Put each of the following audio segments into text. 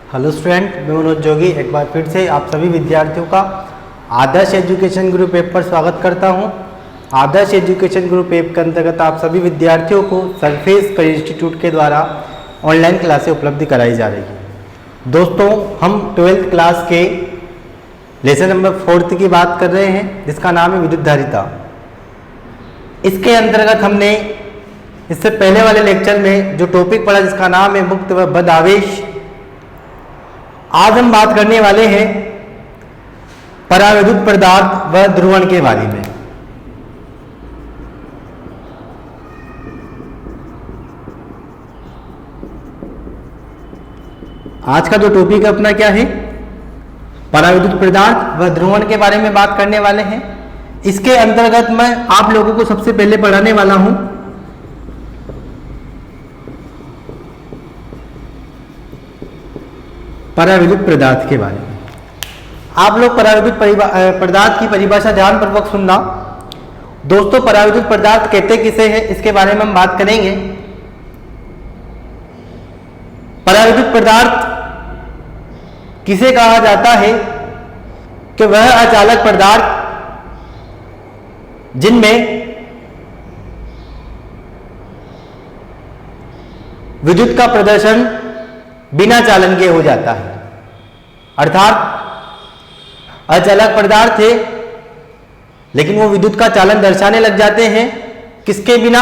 Hello student, मैं मनोज जोगी एक बार फिर से आप सभी विद्यार्थियों का आदर्श एजुकेशन ग्रुप ऐप पर स्वागत करता हूं। आदर्श एजुकेशन ग्रुप ऐप के अंतर्गत आप सभी विद्यार्थियों को सरफेस करियर इंस्टीट्यूट के द्वारा ऑनलाइन क्लासें उपलब्ध कराई जा रही है। दोस्तों, हम 12th क्लास के लेसन नंबर 4 की बात कर रहे हैं, जिसका नाम है विद्युत धारिता। इसके अंतर्गत हमने इससे पहले वाले लेक्चर में जो टॉपिक पढ़ा जिसका नाम है मुक्त व बद आवेश, आज हम बात करने वाले हैं पराविद्युत पदार्थ व ध्रुवण के बारे में। आज का जो टॉपिक है अपना क्या है, पराविद्युत पदार्थ व ध्रुवण के बारे में बात करने वाले हैं। इसके अंतर्गत मैं आप लोगों को सबसे पहले पढ़ाने वाला हूं पराविद्युत पदार्थ के बारे में। आप लोग पराविद्युत पदार्थ की परिभाषा ध्यानपूर्वक सुनना। दोस्तों, पराविद्युत पदार्थ कहते किसे हैं, इसके बारे में हम बात करेंगे। पराविद्युत पदार्थ किसे कहा जाता है कि वह अचालक पदार्थ जिनमें विद्युत का प्रदर्शन बिना चालन के हो जाता है, अर्थात अचालक पदार्थ है लेकिन वो विद्युत का चालन दर्शाने लग जाते हैं। किसके बिना?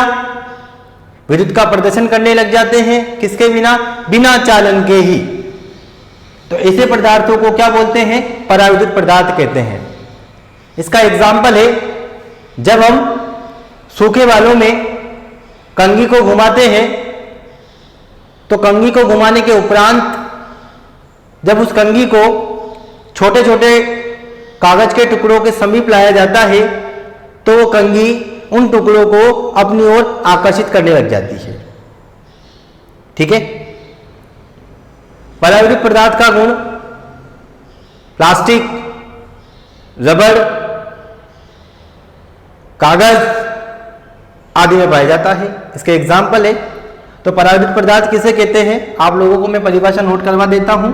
विद्युत का प्रदर्शन करने लग जाते हैं। किसके बिना? बिना चालन के ही। तो ऐसे पदार्थों को क्या बोलते हैं? पराविद्युत पदार्थ कहते हैं। इसका एग्जाम्पल है, जब हम सूखे बालों में कंघी को घुमाते हैं तो कंघी को घुमाने के उपरांत जब उस कंघी को छोटे छोटे कागज के टुकड़ों के समीप लाया जाता है तो वो कंघी उन टुकड़ों को अपनी ओर आकर्षित करने लग जाती है। ठीक है। पराविद्युत पदार्थ का गुण प्लास्टिक, रबड़, कागज आदि में पाया जाता है। इसके एग्जाम्पल है। तो पराविद्युत पदार्थ किसे कहते हैं, आप लोगों को मैं परिभाषा नोट करवा देता हूं।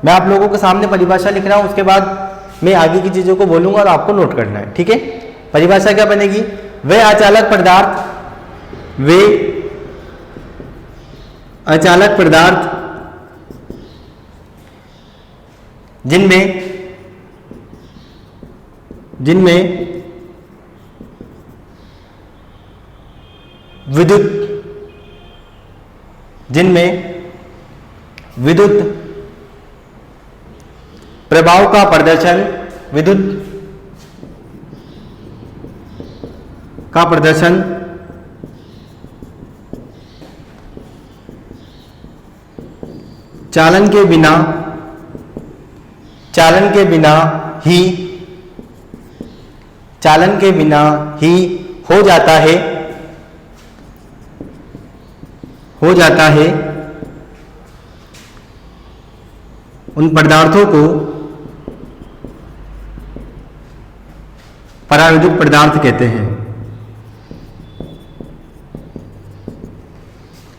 मैं आप लोगों के सामने परिभाषा लिख रहा हूं, उसके बाद मैं आगे की चीजों को बोलूंगा और आपको नोट करना है। ठीक है। परिभाषा क्या बनेगी? वे अचालक पदार्थ, वे अचालक पदार्थ जिनमें विद्युत प्रभाव का प्रदर्शन, विद्युत का प्रदर्शन चालन के बिना ही हो जाता है, उन पदार्थों को पराविद्युत पदार्थ कहते हैं।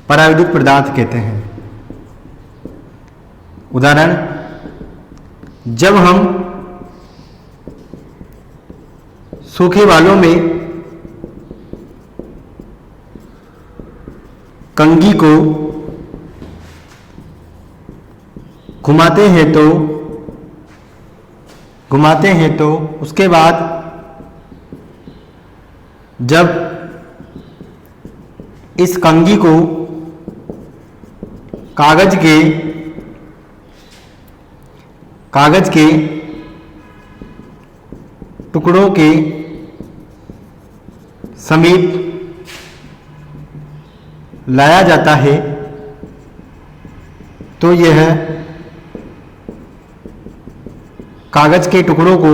पराविद्युत पदार्थ कहते हैं। उदाहरण, जब हम सूखे बालों में कंघी को घुमाते हैं तो उसके बाद जब इस कंघी को कागज के टुकड़ों के समीप लाया जाता है तो यह कागज के टुकड़ों को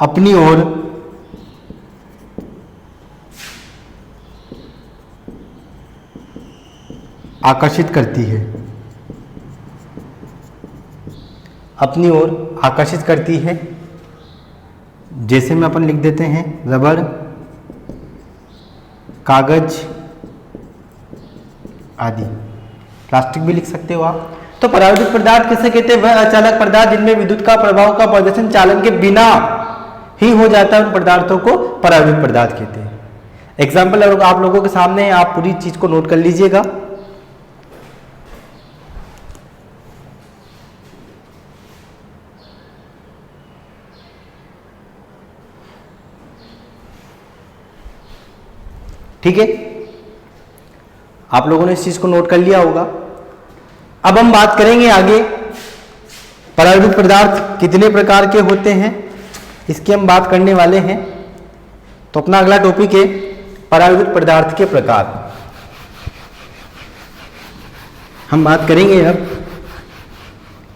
अपनी ओर आकर्षित करती है। अपनी ओर आकर्षित करती है। जैसे में अपन लिख देते हैं रबड़, कागज, आदि। प्लास्टिक भी लिख सकते हो आप। तो परावैद्युत पदार्थ किसे कहते हैं? वह अचालक पदार्थ जिनमें विद्युत का प्रभाव का प्रदर्शन चालन के बिना ही हो जाता है, उन पदार्थों को परावैद्युत पदार्थ कहते हैं। एग्जाम्पल आप लोगों के सामने, आप पूरी चीज को नोट कर लीजिएगा। ठीक है, आप लोगों ने इस चीज को नोट कर लिया होगा। अब हम बात करेंगे आगे, परावैद्युत पदार्थ कितने प्रकार के होते हैं, इसकी हम बात करने वाले हैं। तो अपना अगला टॉपिक है परावैद्युत पदार्थ के प्रकार। हम बात करेंगे अब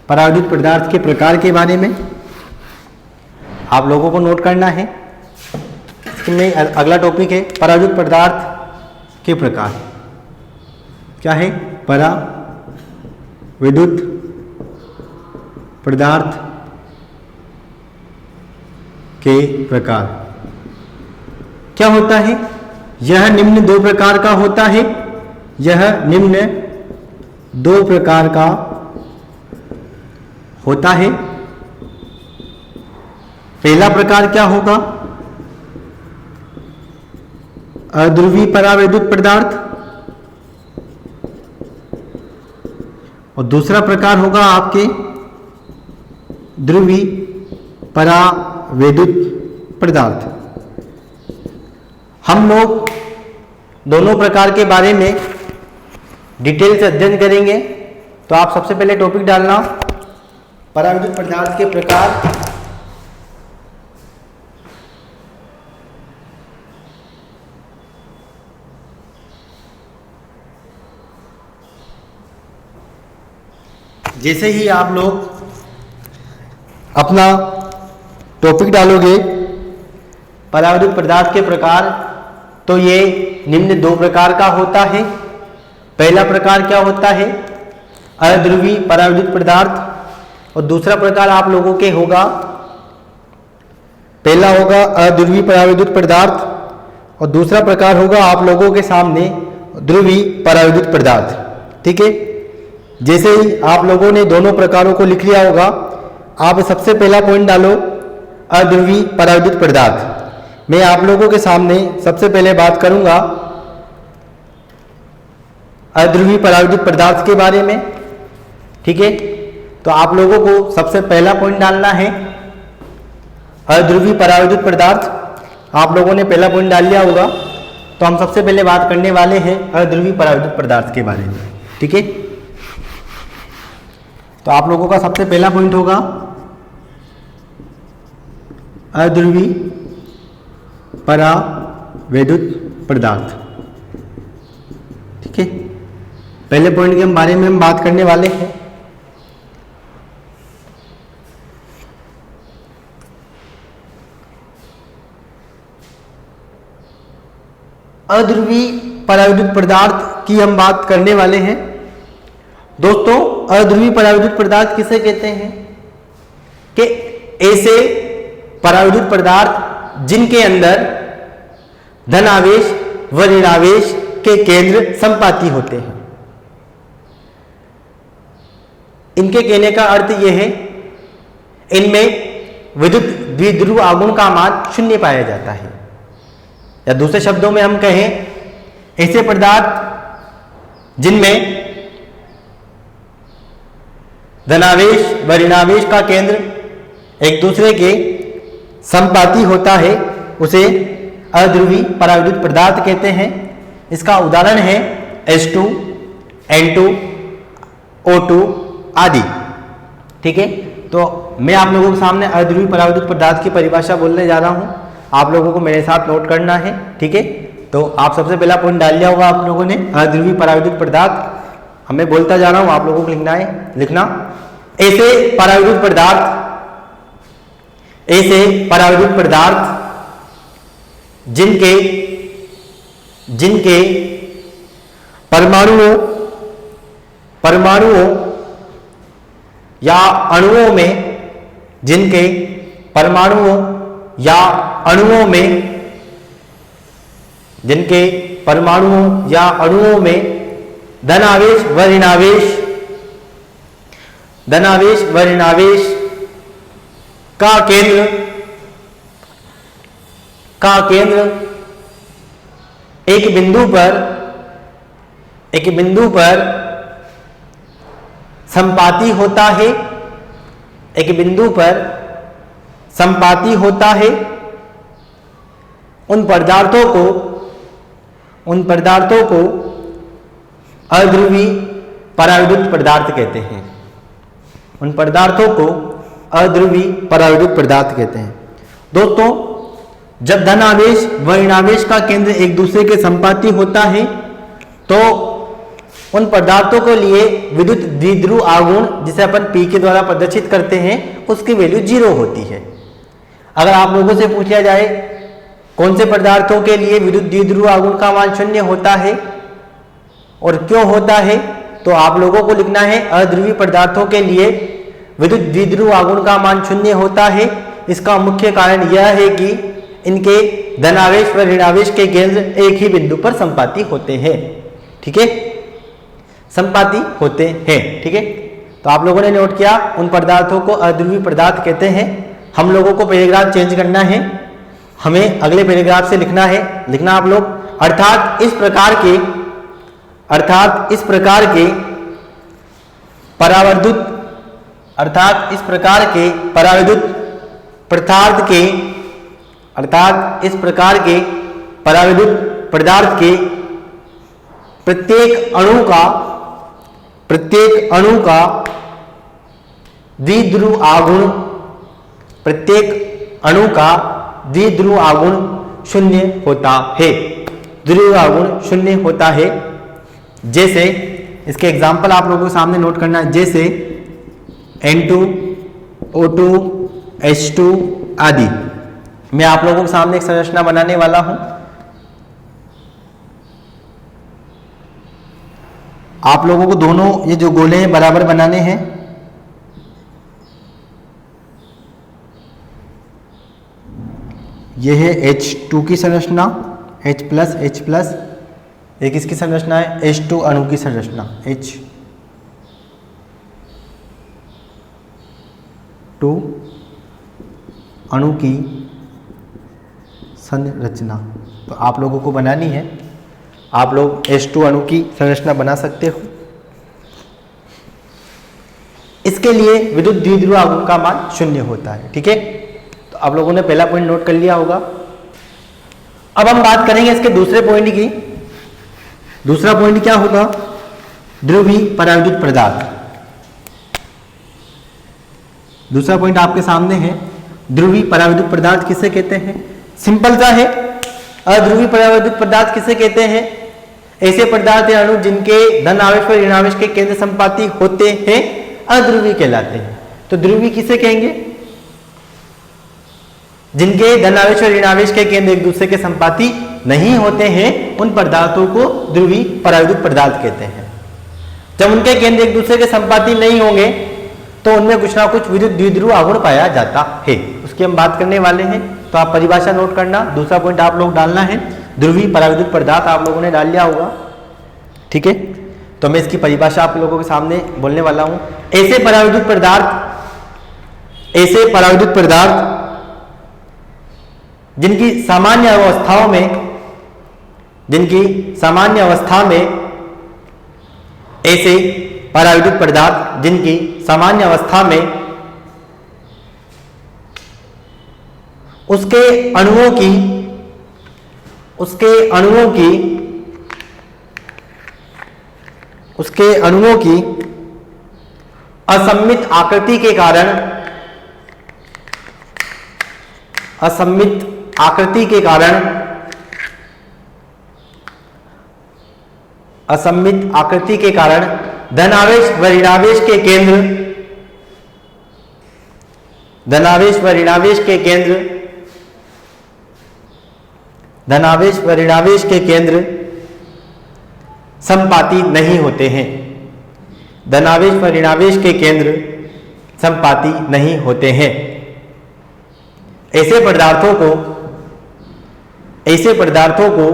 परावैद्युत पदार्थ के प्रकार के बारे में। आप लोगों को नोट करना है। इसमें अगला टॉपिक है परावैद्युत पदार्थ के प्रकार। क्या है? परावैद्युत पदार्थ के प्रकार। क्या होता है? यह निम्न दो प्रकार का होता है। यह निम्न दो प्रकार का होता है। पहला प्रकार क्या होगा? अध्रुवी परावैद्युत पदार्थ, और दूसरा प्रकार होगा आपके ध्रुवी परावैद्युत पदार्थ। हम लोग दोनों प्रकार के बारे में डिटेल से अध्ययन करेंगे। तो आप सबसे पहले टॉपिक डालना परावैद्युत पदार्थ के प्रकार। जैसे ही आप लोग अपना टॉपिक डालोगे परावैद्युत पदार्थ के प्रकार, तो ये निम्न दो प्रकार का होता है। पहला प्रकार क्या होता है? अध्रुवी परावैद्युत पदार्थ, और दूसरा प्रकार आप लोगों के होगा, पहला होगा अध्रुवी परावैद्युत पदार्थ और दूसरा प्रकार होगा आप लोगों के सामने ध्रुवी परावैद्युत पदार्थ। ठीक है, जैसे ही आप लोगों ने दोनों प्रकारों को लिख लिया होगा, आप सबसे पहला पॉइंट डालो अध्रुवी परावैद्युत पदार्थ। मैं आप लोगों के सामने सबसे पहले बात करूंगा अध्रुवी परावैद्युत पदार्थ के बारे में। ठीक है, तो आप लोगों को सबसे पहला पॉइंट डालना है अध्रुवी परावैद्युत पदार्थ। आप लोगों ने पहला पॉइंट डाल लिया होगा। तो हम सबसे पहले बात करने वाले हैं अध्रुवी परावैद्युत पदार्थ के बारे में। ठीक है, तो आप लोगों का सबसे पहला पॉइंट होगा अध्रुवी परावैद्युत पदार्थ। ठीक है, पहले पॉइंट के बारे में हम बात करने वाले हैं। अध्रुवी परावैद्युत पदार्थ की हम बात करने वाले हैं। दोस्तों, अध्रुवी परावैद्युत पदार्थ किसे कहते हैं? कि ऐसे परावैद्युत पदार्थ जिनके अंदर धन आवेश व ऋण आवेश के केंद्र समपाती होते हैं। इनके कहने का अर्थ यह है, इनमें विद्युत द्विध्रुव आघूर्ण का मान शून्य पाया जाता है। या दूसरे शब्दों में हम कहें, ऐसे पदार्थ जिनमें धनावेश व ऋणावेश का केंद्र एक दूसरे के समपाती होता है, उसे अध्रुवी परावैद्युत पदार्थ कहते हैं। इसका उदाहरण है H2, N2, O2 आदि। ठीक है, तो मैं आप लोगों के सामने अध्रुवी परावैद्युत पदार्थ की परिभाषा बोलने जा रहा हूं। आप लोगों को मेरे साथ नोट करना है। ठीक है, तो आप सबसे पहला पॉइंट डाल लिया होगा आप लोगों ने अध्रुवी परावैद्युत पदार्थ। हमें बोलता जा रहा हूं, आप लोगों को लिखना है। लिखना, ऐसे परावैद्युत पदार्थ जिनके परमाणुओं या अणुओं में धनावेश व ऋणावेश, धनावेश व ऋणावेश का केंद्र एक बिंदु पर संपाती होता है, एक बिंदु पर संपाती होता है। उन पदार्थों को अध्रुवी पराविद्युत पदार्थ कहते हैं। उन पदार्थों को अध्रुवी पराविद्युत पदार्थ कहते हैं। दोस्तों, जब धनावेश व ऋणावेश का केंद्र एक दूसरे के संपाती होता है तो उन पदार्थों के लिए विद्युत द्विध्रुव आघूर्ण, जिसे अपन P के द्वारा प्रदर्शित करते हैं, उसकी वैल्यू 0 होती है। अगर आप लोगों से पूछा जाए कौन से पदार्थों के लिए विद्युत द्विध्रुव आघूर्ण का मान 0 होता है और क्यों होता है, तो आप लोगों को लिखना है अध्रुवी पदार्थों के लिए विद्युत द्विध्रुव आघूर्ण का मान 0 होता है। इसका मुख्य कारण यह है कि इनके धनावेश व ऋणावेश के केंद्र एक ही बिंदु पर संपाती होते हैं। ठीक है, संपाती होते हैं। ठीक है, तो आप लोगों ने नोट किया, उन पदार्थों को अध्रुवी पदार्थ कहते हैं। हम लोगों को पैराग्राफ चेंज करना है, हमें अगले पैराग्राफ से लिखना आप लोग, अर्थात इस प्रकार के परावर्तित पदार्थ के प्रत्येक अणु का द्विध्रुव आघूर्ण 0 होता है। द्विध्रुव आघूर्ण 0 होता है। जैसे इसके एग्जाम्पल आप लोगों के सामने नोट करना है, जैसे N2, O2, H2 आदि। मैं आप लोगों के सामने एक संरचना बनाने वाला हूं। आप लोगों को दोनों ये जो गोले हैं बराबर बनाने हैं। ये है H2 की संरचना, H+, एक इसकी संरचना है H2 अणु की संरचना, H2 अणु की संरचना तो आप लोगों को बनानी है। आप लोग H2 अणु की संरचना बना सकते हो। इसके लिए विद्युत द्विध्रुव आघूर्ण का मान 0 होता है। ठीक है, तो आप लोगों ने पहला पॉइंट नोट कर लिया होगा। अब हम बात करेंगे इसके दूसरे पॉइंट की। दूसरा पॉइंट क्या होगा? ध्रुवी पराविद्युत पदार्थ। दूसरा पॉइंट आपके सामने है, ध्रुवी पराविद्युत पदार्थ किसे कहते हैं? सिंपल सा है, अध्रुवी पराविद्युत पदार्थ किसे कहते हैं? ऐसे पदार्थ या अणु जिनके धन आवेश व ऋण आवेश के केंद्र संपाती होते हैं अध्रुवी कहलाते हैं। तो ध्रुवी किसे कहेंगे? जिनके धन आवेश और ऋण आवेश के केंद्र एक दूसरे के संपाती नहीं होते हैं उन पदार्थों को ध्रुवी पराविद्युत पदार्थ कहते हैं। जब उनके केंद्र एक दूसरे के संपाती नहीं होंगे तो उनमें कुछ ना कुछ विद्युत द्विध्रुव आघूर्ण पाया जाता है, उसकी हम बात करने वाले हैं। तो आप परिभाषा नोट करना। दूसरा पॉइंट आप लोग डालना है, ध्रुवी पराविद्युत पदार्थ आप लोगों ने डाल लिया होगा। ठीक है, तो मैं इसकी परिभाषा आप लोगों के सामने बोलने वाला हूं। ऐसे पराविद्युत पदार्थ जिनकी सामान्य अवस्था में ऐसे पराविद्युत पदार्थ जिनकी सामान्य अवस्था में उसके अणुओं की असममित आकृति के कारण धनावेश व ऋणावेश के केंद्र संपाती नहीं होते हैं। धनावेश व ऋणावेश के केंद्र संपाती नहीं होते हैं। ऐसे पदार्थों को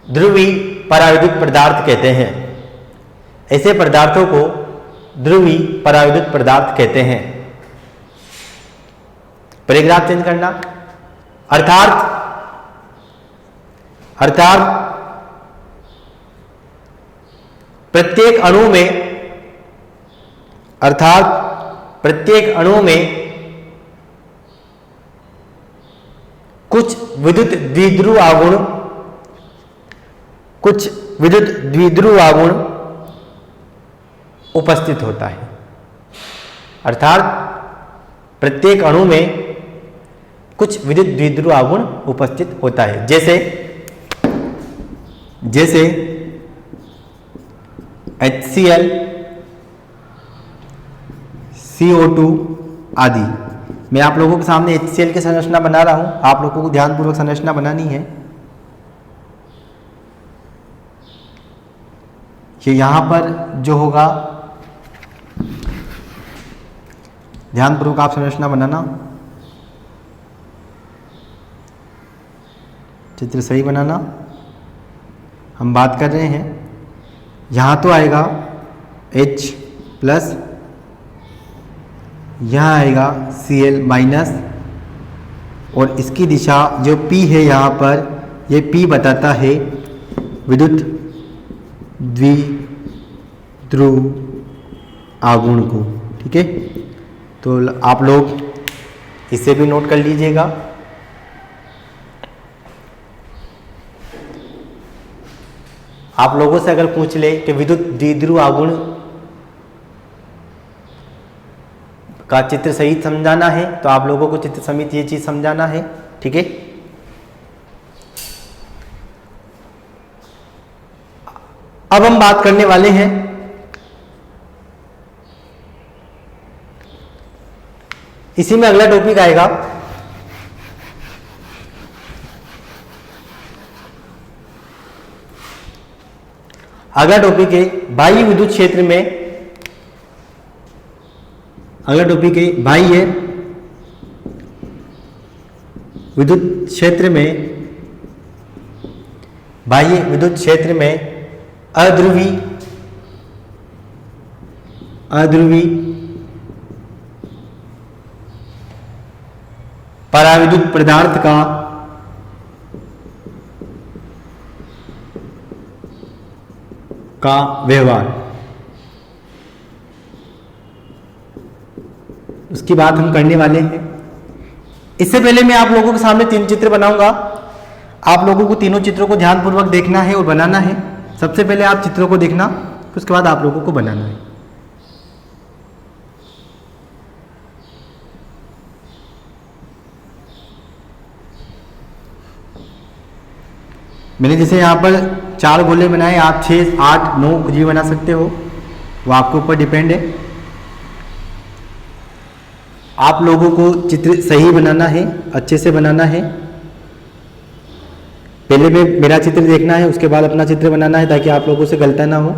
ध्रुवी पराविद्युत पदार्थ कहते हैं। ऐसे पदार्थों को ध्रुवी पराविद्युत पदार्थ कहते हैं। पैराग्राफ चेंज करना। अर्थात प्रत्येक अणु में कुछ विद्युत द्विध्रुव आघूर्ण उपस्थित होता है। अर्थात प्रत्येक अणु में कुछ विद्युत द्विध्रुव आघूर्ण उपस्थित होता है। जैसे HCl, CO2 आदि। मैं आप लोगों के सामने HCl की संरचना बना रहा हूं, आप लोगों को ध्यानपूर्वक संरचना बनानी है। ये यहां पर जो होगा, ध्यानपूर्वक आप संरचना बनाना, चित्र सही बनाना। हम बात कर रहे हैं, यहाँ तो आएगा H प्लस, यहाँ आएगा Cl माइनस, और इसकी दिशा जो P है यहाँ पर, ये P बताता है विद्युत द्विध्रुव आघूर्ण को। ठीक है, तो आप लोग इसे भी नोट कर लीजिएगा। आप लोगों से अगर पूछ ले कि विद्युत द्विध्रुव आघूर्ण का चित्र सहित समझाना है, तो आप लोगों को चित्र सहित ये चीज समझाना है। ठीक है, अब हम बात करने वाले हैं इसी में अगला टॉपिक आएगा अगला टॉपिक है बाह्य विद्युत क्षेत्र में। अगला टॉपिक है बाह्य विद्युत क्षेत्र में, बाह्य विद्युत क्षेत्र में अध्रुवी पराविद्युत पदार्थ का व्यवहार, उसकी बात हम करने वाले हैं। इससे पहले मैं आप लोगों के सामने 3 चित्र बनाऊंगा। आप लोगों को तीनों चित्रों को ध्यानपूर्वक देखना है और बनाना है। सबसे पहले आप चित्रों को देखना, उसके बाद आप लोगों को बनाना है। मैंने जैसे यहाँ पर 4 गोले बनाए, आप 6, 8, 9 कुछ भी बना सकते हो, वो आपके ऊपर डिपेंड है। आप लोगों को चित्र सही बनाना है, अच्छे से बनाना है। पहले में मेरा चित्र देखना है, उसके बाद अपना चित्र बनाना है, ताकि आप लोगों से गलती ना हो।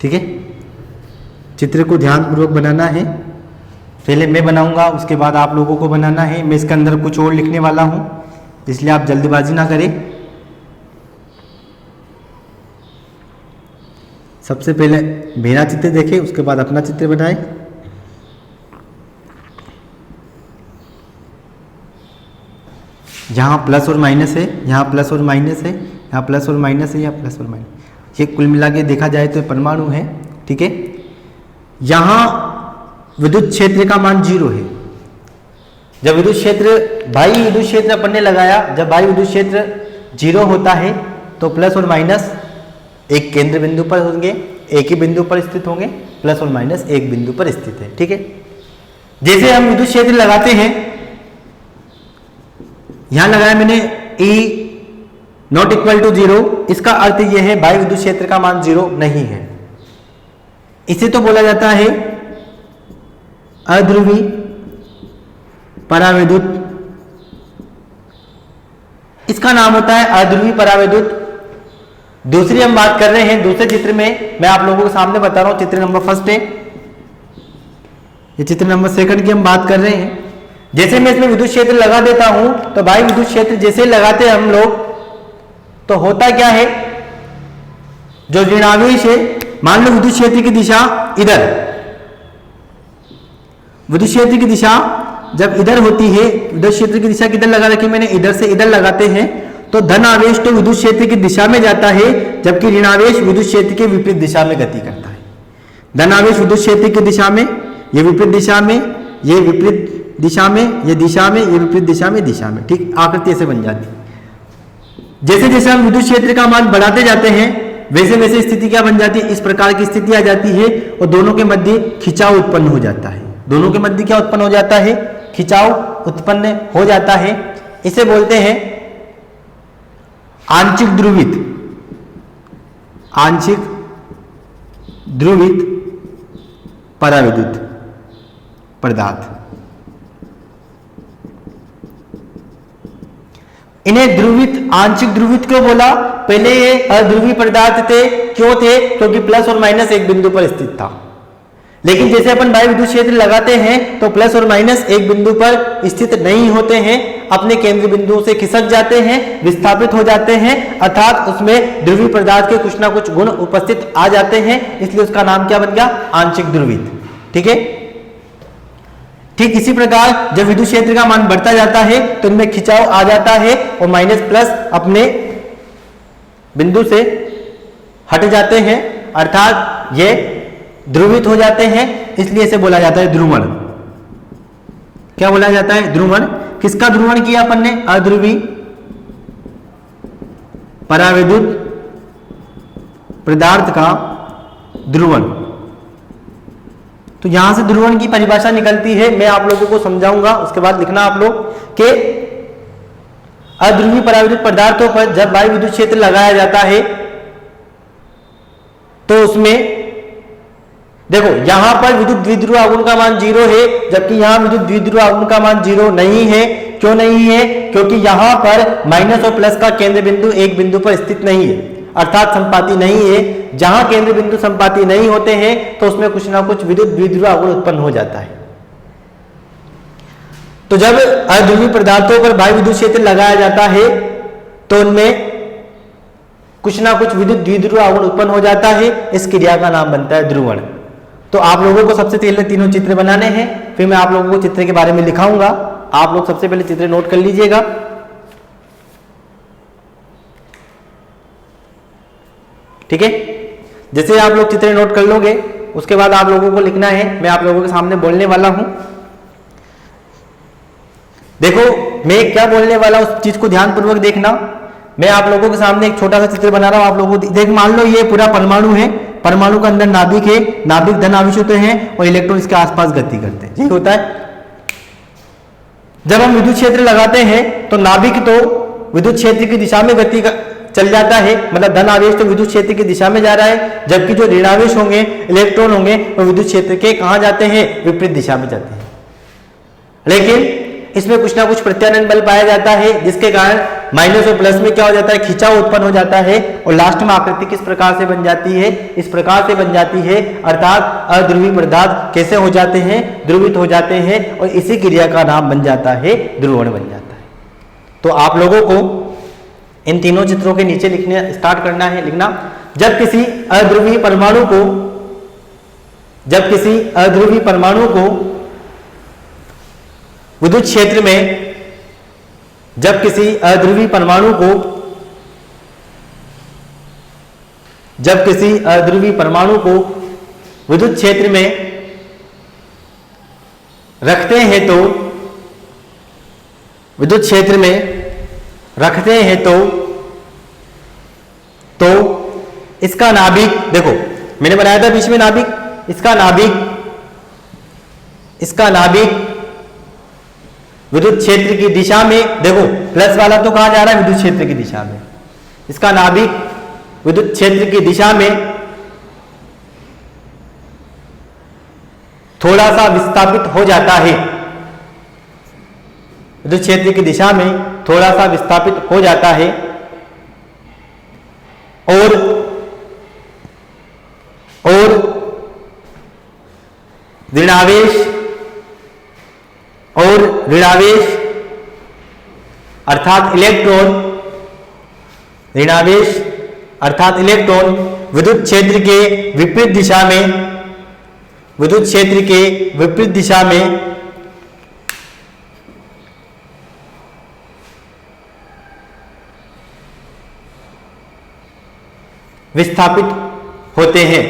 ठीक है, चित्र को ध्यानपूर्वक बनाना है। पहले मैं बनाऊंगा, उसके बाद आप लोगों को बनाना है। मैं इसके अंदर कुछ और लिखने वाला हूं, इसलिए आप जल्दबाजी ना करें। सबसे पहले मेरा चित्र देखें, उसके बाद अपना चित्र बनाएं। यहाँ प्लस और माइनस है, यहाँ प्लस और माइनस है, यहाँ प्लस और माइनस है, यहाँ प्लस और माइनस, ये कुल मिला के देखा जाए तो परमाणु है। ठीक है, यहाँ विद्युत क्षेत्र का मान 0 है। जब विद्युत क्षेत्र, बाह्य विद्युत क्षेत्र अपन ने लगाया, जब बाह्य विद्युत क्षेत्र 0 होता है तो प्लस और माइनस एक केंद्र बिंदु पर होंगे, एक ही बिंदु पर स्थित होंगे, प्लस और माइनस एक बिंदु पर स्थित है। ठीक है, जैसे हम विद्युत क्षेत्र लगाते हैं, यहां लगाया मैंने E नॉट इक्वल टू 0, इसका अर्थ यह है बाह्य विद्युत क्षेत्र का मान 0 नहीं है। इसे तो बोला जाता है अध्रुवी पराविद्युत, इसका नाम होता है अध्रुवी पराविद्युत। दूसरी हम बात कर रहे हैं, दूसरे चित्र में मैं आप लोगों के सामने बता रहा हूं, चित्र नंबर 1 है, ये चित्र नंबर 2 की हम बात कर रहे हैं। जैसे मैं इसमें विद्युत क्षेत्र लगा देता हूं तो भाई विद्युत क्षेत्र जैसे लगाते हैं हम लोग तो होता क्या है, जो ऋणावेश है, मान लो विद्युत क्षेत्र की दिशा इधर, विद्युत क्षेत्र की दिशा जब इधर होती है, विद्युत क्षेत्र की दिशा किधर लगा रखी मैंने, इधर से इधर लगाते हैं, तो धन आवेश तो विद्युत क्षेत्र की दिशा में जाता है, जबकि ऋणावेश विद्युत क्षेत्र के विपरीत दिशा में गति करता है। धन आवेश विद्युत क्षेत्र की दिशा में, ये विपरीत दिशा में, ये विपरीत दिशा में, ये दिशा में, ये विपरीत दिशा में, दिशा में, ठीक आकृति ऐसे बन जाती है। जैसे जैसे हम विद्युत क्षेत्र का मान बढ़ाते जाते हैं वैसे वैसे स्थिति क्या बन जाती है, इस प्रकार की स्थिति आ जाती है और दोनों के मध्य खिंचाव उत्पन्न हो जाता है। दोनों के मध्य क्या उत्पन्न हो जाता है, खिंचाव उत्पन्न हो जाता है। इसे बोलते हैं आंशिक ध्रुवित, आंशिक ध्रुवित पराविद्युत पदार्थ। इन्हें ध्रुवित, आंशिक ध्रुवित क्यों बोला, पहले ये अध्रुवी पदार्थ थे, क्यों थे, क्योंकि प्लस और माइनस एक बिंदु पर स्थित था। लेकिन जैसे अपन बाह्य विद्युत क्षेत्र लगाते हैं तो प्लस और माइनस एक बिंदु पर स्थित नहीं होते हैं, अपने केंद्र बिंदु से खिसक जाते हैं, विस्थापित हो जाते हैं, अर्थात उसमें ध्रुवीय पदार्थ के कुछ ना कुछ गुण उपस्थित आ जाते हैं, इसलिए उसका नाम क्या बन गया, आंशिक ध्रुवित। ठीक है, ठीक इसी प्रकार जब विद्युत क्षेत्र का मान बढ़ता जाता है तो इनमें खिंचाव आ जाता है और माइनस प्लस अपने बिंदु से हट जाते हैं, अर्थात ये ध्रुवित हो जाते हैं, इसलिए इसे बोला जाता है ध्रुवण। क्या बोला जाता है, ध्रुवण। किसका ध्रुवण किया अपन ने, अध्रुवी पराविद्युत पदार्थ का ध्रुवण। तो यहां से ध्रुवण की परिभाषा निकलती है, मैं आप लोगों को समझाऊंगा, उसके बाद लिखना आप लोग कि अध्रुवी पराविद्युत पदार्थों पर जब बाह्य विद्युत क्षेत्र लगाया जाता है तो उसमें देखो यहां पर विद्युत द्विध्रुव आघूर्ण का मान 0 है, जबकि यहां विद्युत द्विध्रुव आघूर्ण का मान 0 नहीं है। क्यों नहीं है, क्योंकि यहां पर माइनस और प्लस का केंद्र बिंदु एक बिंदु पर स्थित नहीं है, अर्थात संपाती नहीं है। जहां केंद्र बिंदु संपाती नहीं होते हैं तो उसमें कुछ ना कुछ विद्युत द्विध्रुव आघूर्ण उत्पन्न हो जाता है। तो जब अध्रुवी पदार्थों पर बाह्य विद्युत क्षेत्र लगाया जाता है तो उनमें कुछ ना कुछ विद्युत द्विध्रुव आघूर्ण उत्पन्न हो जाता है, इस क्रिया का नाम बनता है ध्रुवण। तो आप लोगों को सबसे पहले तीनों चित्र बनाने हैं, फिर मैं आप लोगों को चित्र के बारे में लिखाऊंगा। आप लोग सबसे पहले चित्र नोट कर लीजिएगा। ठीक है, जैसे आप लोग चित्र नोट कर लोगे उसके बाद आप लोगों को लिखना है, मैं आप लोगों के सामने बोलने वाला हूं। देखो मैं क्या बोलने वाला उस चीज को ध्यानपूर्वक देखना। मैं आप लोगों के सामने एक छोटा सा चित्र बना रहा हूं, आप लोगों को देख, मान लो ये पूरा परमाणु है, परमाणु के अंदर नाभिक है, नाभिक धन आवेश होते हैं और इलेक्ट्रॉन इसके आसपास गति करते हैं, यही होता है। जब हम विद्युत क्षेत्र लगाते हैं तो नाभिक तो विद्युत क्षेत्र की दिशा में गति चल जाता है, मतलब धन आवेश तो विद्युत क्षेत्र की दिशा में जा रहा है, जबकि जो ऋण आवेश होंगे, इलेक्ट्रॉन होंगे, वो विद्युत क्षेत्र के कहां जाते हैं, विपरीत दिशा में जाते हैं। लेकिन इसमें कुछ ना कुछ प्रत्यानयन बल पाया जाता है, जिसके कारण माइनस और प्लस में क्या हो जाता है, खिंचाव उत्पन्न हो जाता है और लास्ट में आकृति किस प्रकार से बन जाती है, इस प्रकार से बन जाती है, अर्थात अध्रुवी पदार्थ कैसे हो जाते हैं, ध्रुवित हो जाते हैं और इसी क्रिया का नाम बन जाता है ध्रुवण बन जाता है। तो आप लोगों को इन तीनों चित्रों के नीचे लिखने स्टार्ट करना है, लिखना। जब किसी अध्रुवी परमाणु को, जब किसी अध्रुवी परमाणु को विद्युत क्षेत्र में, जब किसी अध्रुवी परमाणु को, जब किसी अध्रुवी परमाणु को विद्युत क्षेत्र में रखते हैं तो, विद्युत क्षेत्र में रखते हैं तो इसका नाभिक, देखो मैंने बनाया था बीच में नाभिक, इसका नाभिक विद्युत क्षेत्र की दिशा में, देखो प्लस वाला तो कहां जा रहा है, विद्युत क्षेत्र की दिशा में, इसका नाभिक विद्युत क्षेत्र की दिशा में थोड़ा सा विस्थापित हो जाता है, विद्युत क्षेत्र की दिशा में थोड़ा सा विस्थापित हो जाता है और ऋणावेश और और ऋणावेश अर्थात इलेक्ट्रॉन, ऋणावेश अर्थात इलेक्ट्रॉन विद्युत क्षेत्र के विपरीत दिशा में, विद्युत क्षेत्र के विपरीत दिशा में विस्थापित होते हैं,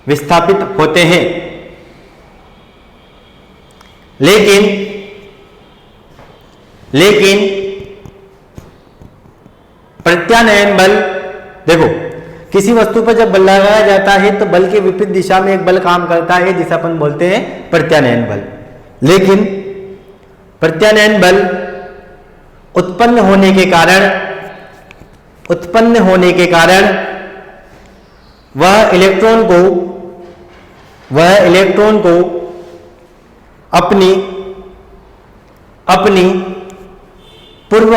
विस्थापित होते हैं। लेकिन प्रत्यानयन बल, देखो किसी वस्तु पर जब बल लगाया जाता है तो बल के विपरीत दिशा में एक बल काम करता है जिसे अपन बोलते हैं प्रत्यानयन बल। लेकिन प्रत्यानयन बल उत्पन्न होने के कारण वह इलेक्ट्रॉन को अपनी पूर्व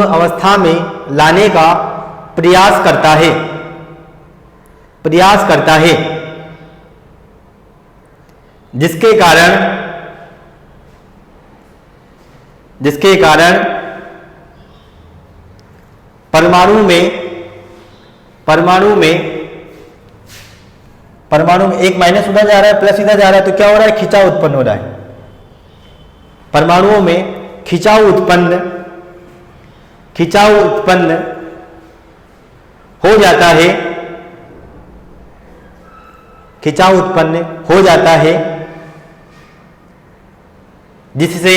अवस्था में लाने का प्रयास करता है, जिसके कारण परमाणु में एक माइनस उधर जा रहा है, प्लस इधर जा रहा है, तो क्या हो रहा है, खिंचाव उत्पन्न हो रहा है। परमाणुओं में खिंचाव उत्पन्न हो जाता है, जिससे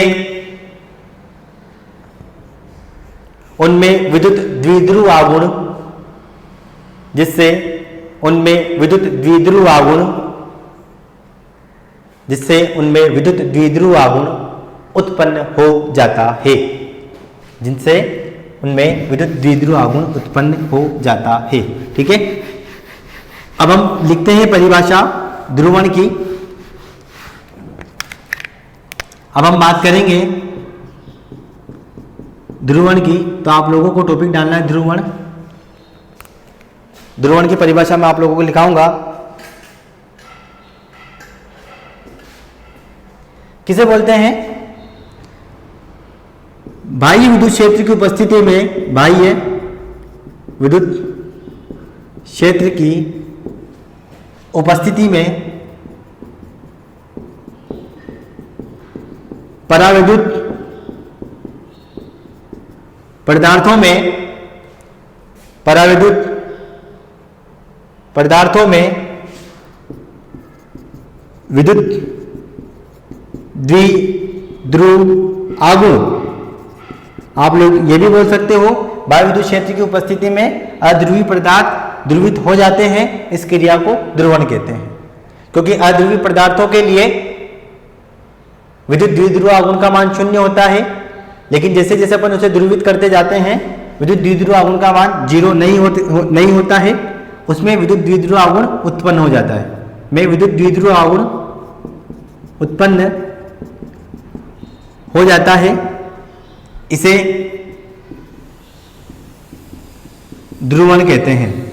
उनमें विद्युत द्विध्रुव आघूर्ण उत्पन्न हो जाता है, ठीक है। अब हम लिखते हैं परिभाषा ध्रुवण की। अब हम बात करेंगे ध्रुवण की, तो आप लोगों को टॉपिक डालना है ध्रुवण की परिभाषा मैं आप लोगों को लिखाऊंगा। किसे बोलते हैं, बाह्य विद्युत क्षेत्र की उपस्थिति में, बाह्य विद्युत क्षेत्र की उपस्थिति में पराविद्युत पदार्थों में विद्युत द्विध्रुव आघूर्ण, आप लोग ये भी बोल सकते हो बाह्य विद्युत क्षेत्र की उपस्थिति में अध्रुवी पदार्थ ध्रुवित हो जाते हैं, इस क्रिया को ध्रुवण कहते हैं। क्योंकि अध्रुवी पदार्थों के लिए विद्युत द्विध्रुव आघूर्ण का मान 0 होता है, लेकिन जैसे जैसे अपन उसे ध्रुवित करते जाते हैं विद्युत द्विध्रुव आघूर्ण का मान 0 नहीं होता है, उसमें विद्युत द्विध्रुव आघूर्ण उत्पन्न हो जाता है। में विद्युत द्विध्रुव आघूर्ण उत्पन्न हो जाता है, इसे ध्रुवण कहते हैं।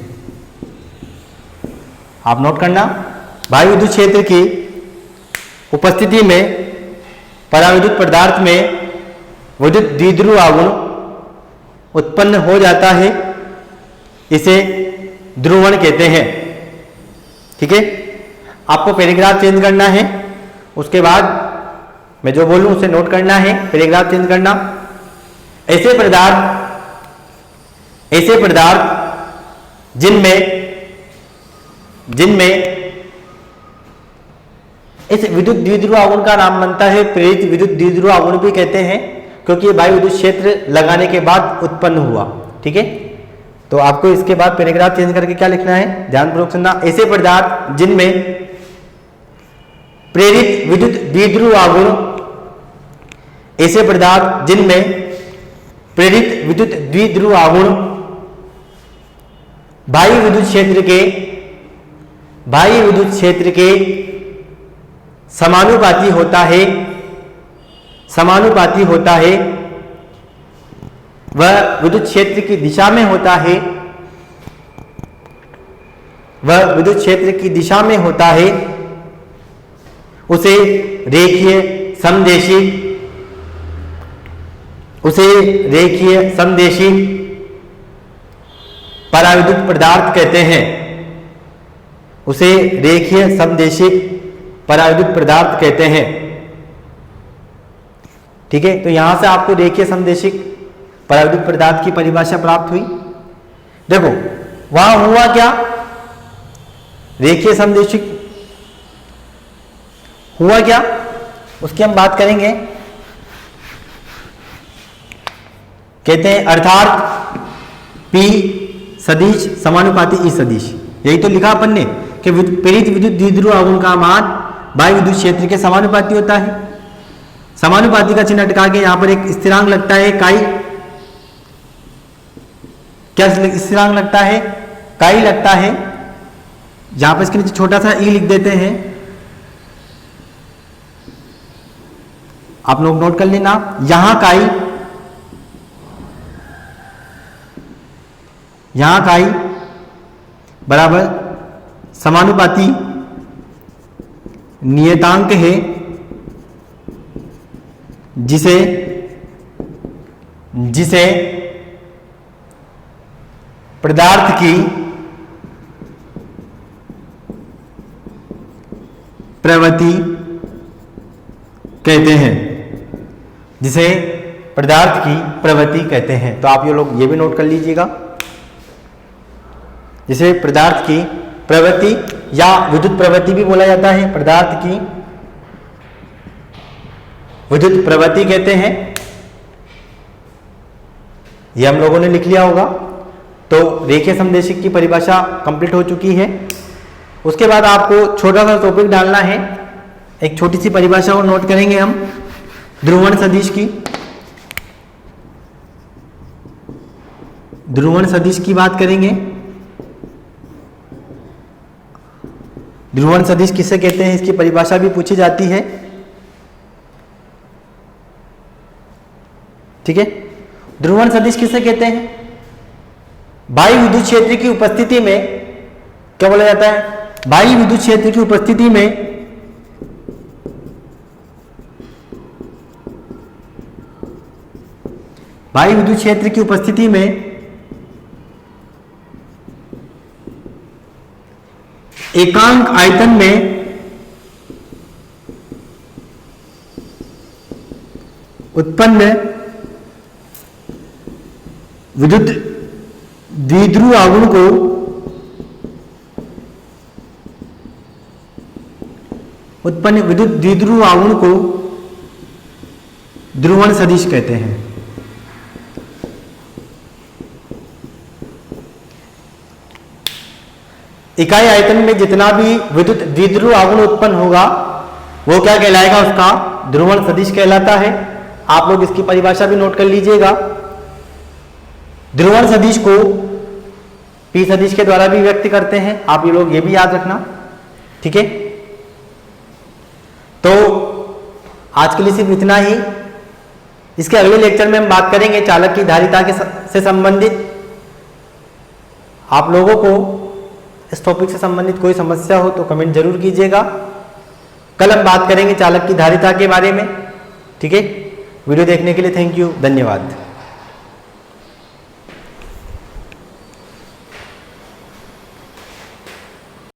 आप नोट करना, बाह्य विद्युत क्षेत्र की उपस्थिति में पराविद्युत पदार्थ में विद्युत द्विध्रुव आघूर्ण उत्पन्न हो जाता है, इसे ध्रुवण कहते हैं, ठीक है। आपको पैराग्राफ चेंज करना है, उसके बाद मैं जो बोलूं उसे नोट करना है, पैराग्राफ चेंज करना। ऐसे पदार्थ जिनमें इस विद्युत द्विध्रुव आघूर्ण का नाम बनता है प्रेरित विद्युत द्विध्रुव आघूर्ण भी कहते हैं, क्योंकि ये वायु विद्युत क्षेत्र लगाने के बाद उत्पन्न हुआ, ठीक है। तो आपको इसके बाद पैराग्राफ चेंज करके क्या लिखना है, ध्यानपूर्वक सुनना। ऐसे पदार्थ जिनमें प्रेरित विद्युत द्विध्रुव आघूर्ण, ऐसे पदार्थ जिनमें प्रेरित विद्युत द्विध्रुव आघूर्ण बाह्य विद्युत क्षेत्र के समानुपाती होता है, वह विद्युत क्षेत्र की दिशा में होता है, वह विद्युत क्षेत्र की दिशा में होता है उसे रेखीय समदेशी पराविद्युत पदार्थ कहते हैं। उसे रेखीय समदेशी पराविद्युत पदार्थ कहते हैं। ठीक है, तो यहां से आपको रेखीय समदेशिक पराविद्युत पदार्थ की परिभाषा प्राप्त हुई। देखो वहां हुआ क्या, रेखीय समदेशिक हुआ क्या, उसकी हम बात करेंगे। कहते हैं अर्थात P सदिश समानुपाती E सदिश, यही तो लिखा अपन ने कि प्रेरित विद्युत द्विध्रुव आघूर्ण का मान बाह्य विद्युत क्षेत्र के समानुपाती होता है। समानुपाती का चिन्ह अटका के यहां पर एक स्थिरांक लगता है काई। क्या स्थिरांक लगता है? काई लगता है। जहां पर इसके नीचे छोटा सा ई लिख देते हैं, आप लोग नोट कर लेना। यहां काई बराबर समानुपाती नियतांक है जिसे पदार्थ की प्रवृत्ति कहते हैं, जिसे पदार्थ की प्रवृत्ति कहते हैं। तो आप ये लोग ये भी नोट कर लीजिएगा, जिसे पदार्थ की प्रवृत्ति या विद्युत प्रवृत्ति भी बोला जाता है। पदार्थ की विद्युत प्रवृत्ति कहते हैं, ये हम लोगों ने लिख लिया होगा। तो रेखीय समदेशिक की परिभाषा कंप्लीट हो चुकी है। उसके बाद आपको छोटा सा टॉपिक डालना है, एक छोटी सी परिभाषा और नोट करेंगे हम ध्रुवण सदिश की। ध्रुवण सदिश की बात करेंगे। ध्रुवण सदिश किसे कहते हैं, इसकी परिभाषा भी पूछी जाती है। ठीक है, ध्रुवण सदिश किसे कहते हैं? बाह्य विद्युत क्षेत्र की उपस्थिति में क्या बोला जाता है? बाह्य विद्युत क्षेत्र की उपस्थिति में बाह्य विद्युत क्षेत्र की उपस्थिति में एकांक आयतन में उत्पन्न विद्युत द्विध्रुव आघूर्ण को ध्रुवण सदिश कहते हैं। इकाई आयतन में जितना भी विद्युत द्विध्रुव आघूर्ण उत्पन्न होगा वो क्या कहलाएगा? उसका ध्रुवण सदिश कहलाता है। आप लोग इसकी परिभाषा भी नोट कर लीजिएगा। ध्रुवण सदिश को P सदिश के द्वारा भी व्यक्त करते हैं, आप ये लोग ये भी याद रखना। ठीक है, तो आज के लिए सिर्फ इतना ही। इसके अगले लेक्चर में हम बात करेंगे चालक की धारिता से संबंधित। आप लोगों को इस टॉपिक से संबंधित कोई समस्या हो तो कमेंट जरूर कीजिएगा। कल हम बात करेंगे चालक की धारिता के बारे में। ठीक है, वीडियो देखने के लिए थैंक यू, धन्यवाद।